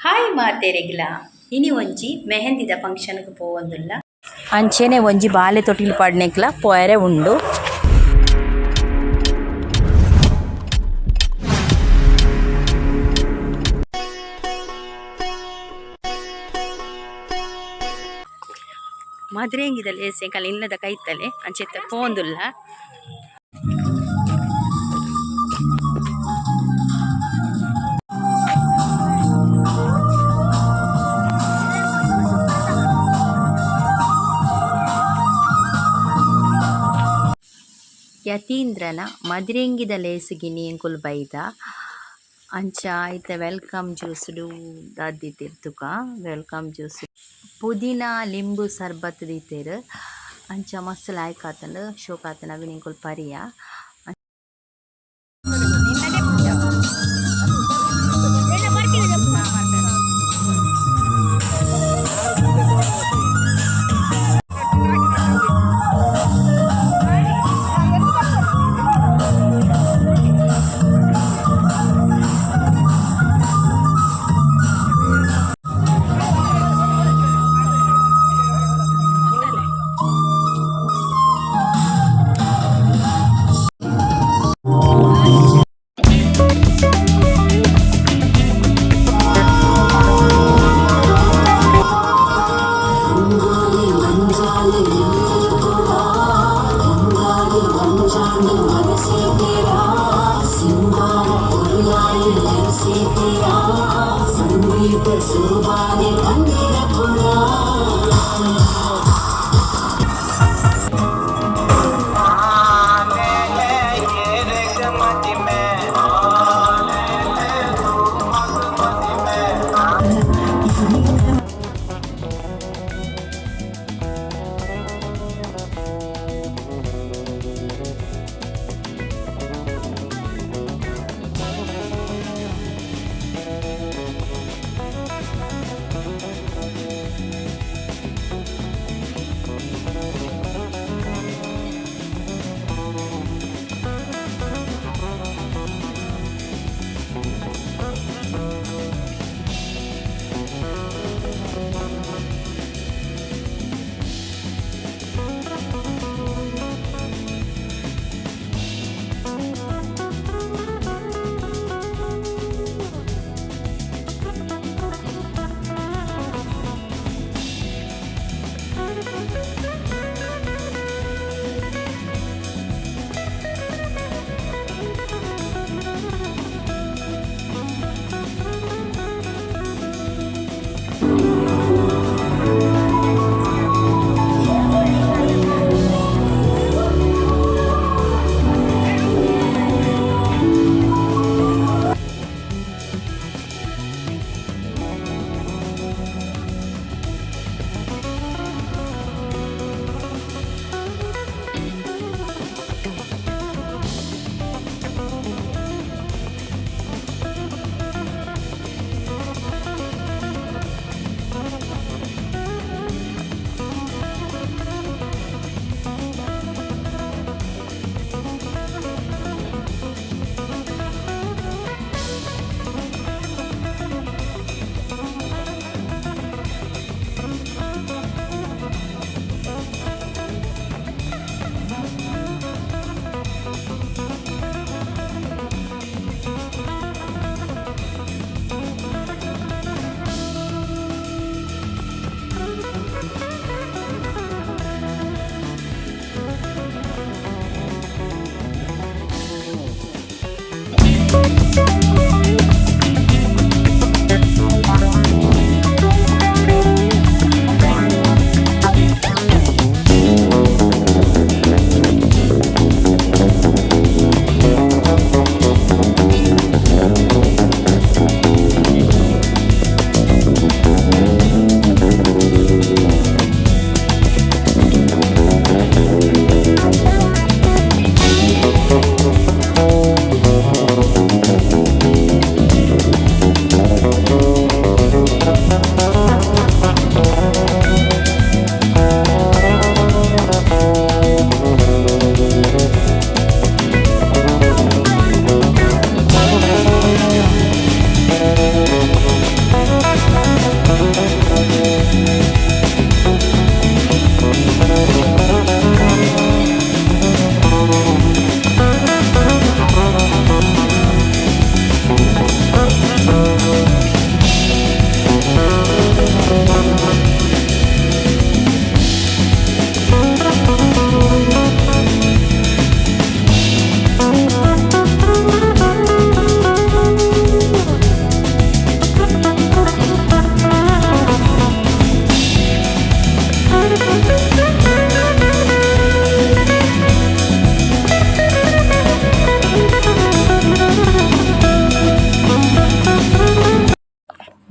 Hi ಮಾತೆರೆಗ್ಲ ಇನಿ ಒಂಜಿ ಮೆಹಂದಿದ ಫಂಕ್ಷನ್‌ಗ್ ಪೋವೊಂದುಲ್ಲ ಅಂಚೆನೆ ಒಂಜಿ ಬಾಲೆ ತೊಟ್ಟಿಲು ಪಾಡ್ನೆಗ್ಲ ಪೋಯರೆ ಉಂಡು. ಮದ್ರೆಂಗಿದ ಲೇಸೆಕಲ ಇಲ್ಲದ ಕೈತಲೆ ಅಂಚೆತ್ತ ಪೋವೊಂದುಲ್ಲ. ಯತೀಂದ್ರನ ಮದಿರೆಂಗಿದ ಲೇಸಿಗಿನಿ ಎಂಕುಲು ಬೈದ ಅಂಚ ಐತ ವೆಲ್ಕಮ್ ಜ್ಯೂಸ್ಡು ದಾದಿತ್ತಿರ್ತುಕ ವೆಲ್ಕಮ್ ಜ್ಯೂಸ್ ಪುದೀನ ಲಿಂಬು ಸರ್ಬತ್ ದೀತೆರ್ ಅಂಚ ಮಸ್ತ್ ಲಾಯ್ಕ್ ಆತಂಡ್ ಶೋಕ್ ಆತನ ಅವಿನ ಎಂಕುಲು ಪರಿಯ.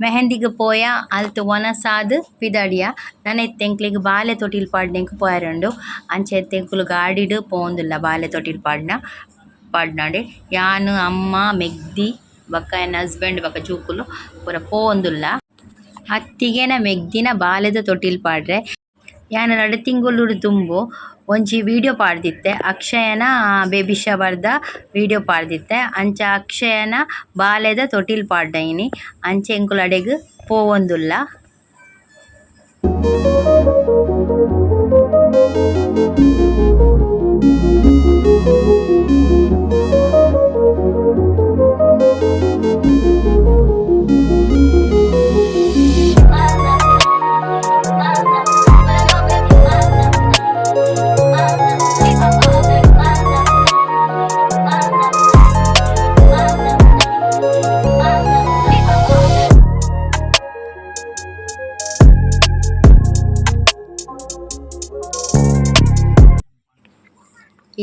ಮೆಹಂದಿಗೆ ಪೋಯ ಅಲ್ತು ಒನಸಾದ್ ಪಿದಡಿಯ ನನ್ನ ಎತ್ತೆಂಕ್ಲಿಗ್ ಬಾಲೆ ತೊಟಿಲ್ ಪಾಡ್ನೆಂಕ್ ಪೋಯರಂಡು ಅಂಚೆ ಎತ್ತೆಂಕುಲು ಗಾಡಿಡ್ ಪೋಂದುಲ್ಲ ಬಾಲೆ ತೊಟಿಲ್ ಪಾಡ್ನಾಡೆ ಯಾನ್ ಅಮ್ಮ ಮೆಗ್ದಿ ಬಕ್ಕ ಎನ್ನ ಹಸ್ಬೆಂಡ್ ಬಕ್ಕ ಜೂಕುಲು ಪೂರ ಪೋಂದುಲ್ಲ. ಅತ್ತಿಗೆನ ಮೆಗ್ದಿನ ಬಾಲೆದ ತೊಟಿಲ್ ಪಾಡ್ರೆ ಯಾನ್ 2 ತಿಂಗುಲುಡು ತುಂಬು ಒಂಜಿ ವಿಡಿಯೋ ಪಾಡ್ದಿತ್ತೆ ಅಕ್ಷಯನ ಬೇಬಿ ಶವರ್ದ ವಿಡಿಯೋ ಪಾಡ್ದಿತ್ತೆ ಅಂಚ ಅಕ್ಷಯನ ಬಾಲೆದ ತೊಟಿಲ್ ಪಾಡ್ಡಯಿನಿ ಅಂಚೆ ಎಂಕುಲು ಅಡೆಗ್ ಪೋವೊಂದುಲ್ಲ.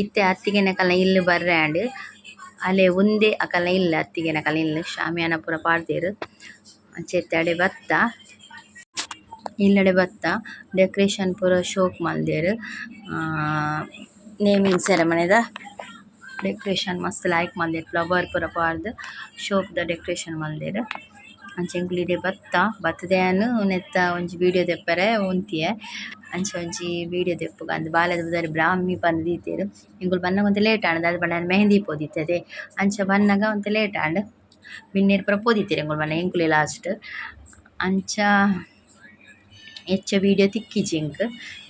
ಇತ್ತೆ ಅತ್ತಿಗೆನ ಕಲ್ನ ಇಲ್ಲು ಬರ್ರ್ಯಾಂಡ್ ಅಲೆ ಒಂದೇ ಅಕಲ್ನ ಇಲ್ಲ ಅತ್ತಿಗೆನ ಕಲ್ನ ಇಲ್ಲು ಶಾಮಿಯಾನ ಪೂರ ಪಾಡ್ದೆರ್ ಅಂಚೆತ್ತೆ ಅಡೆ ಬತ್ತ ಇಲ್ಲಡೆ ಬತ್ತ ಡೆಕೊರೇಷನ್ ಪೂರ ಶೋಕ್ ಮಲ್ದೆರ್ ನೇಮಿಂಗ್ ಸೆರೆಮನಿದ ಡೆಕೊರೇಷನ್ ಮಸ್ತ್ ಲಾಯ್ಕ್ ಮಲ್ದೆರ್ ಫ್ಲವರ್ ಪೂರ ಪಾಡ್ದ್ ಶೋಕ್ದ ಡೆಕೊರೇಷನ್ ಮಲ್ದೆರ್ ಅಂಚ ಎಂಕುಲು ಇಡೆ ಬತ್ತದೆಯಾನ್ ನೆತ್ತ ಒಂಜಿ ವಿಡಿಯೋ ದೆಪ್ಪರೆ ಉಂತಿಯೆ ಅಂಚ ಒಂಜಿ ವಿಡಿಯೋ ದೆಪ್ಪುಗ ಅಂದ್ ಬಾಲೆದ ಬುದಾರಿ ಬ್ರಾಹ್ಮಿ ಪಂದ್ ದೀತೆರ್ ಎಂಕುಲು ಬನ್ನಗ ಒಂತೆ ಲೇಟ್ ಆಂಡ್ ದಾದ ಪಂಡ ಮೆಹಂದಿ ಪೋದಿತ್ತತೆ ಅಂಚ ಬನ್ನಗ ಒಂತೆ ಲೇಟ್ ಆಂಡ್ ಬಿನ್ನೆರ್ ಪೂರ ಪೋದಿತ್ತೆರ್ ಎಂಕುಲು ಬನ್ನ ಎಂಕುಲೆ ಲಾಸ್ಟ್ ಅಂಚ ಹೆಚ್ಚ ವಿಡಿಯೋ ತಿಕ್ಕಿಜಿಂಕ್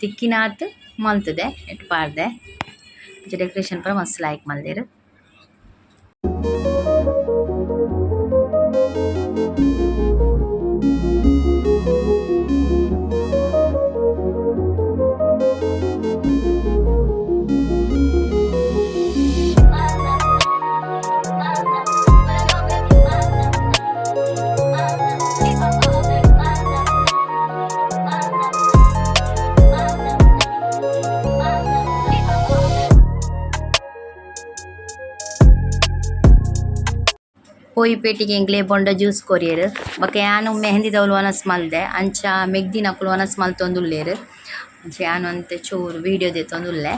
ತಿಕ್ಕಿನಾತ್ ಮಲ್ತದೆ ಎಟ್ಟು ಪಾಡ್ದೆ ಅಂಚ ಡೆಕೊರೇಷನ್ ಪೂರ ಮಸ್ತ್ ಲಾಯ್ಕ್ ಮಲ್ದೆರ್. ಪೋಯಿ ಪೇಟಿಗೆ ಎಂಕ್ಲೆ ಬೊಂಡ ಜ್ಯೂಸ್ ಕೊರಿಯರ್ ಬೊಕ ಯಾನು ಮೆಹಂದಿ ದೌಲು ವನಸ್ ಮಲ್ದೆ ಅಂಚ ಮೆಗ್ದಿನಕುಲು ವನಸ್ ಮಲ್ತೊಂದುಲ್ಲೆರ್ ಅಂಚ ಯಾನು ಅಂತೆ ಚೂರು ವಿಡಿಯೋ ದೆತ್ತೊಂದುಲ್ಲೆ.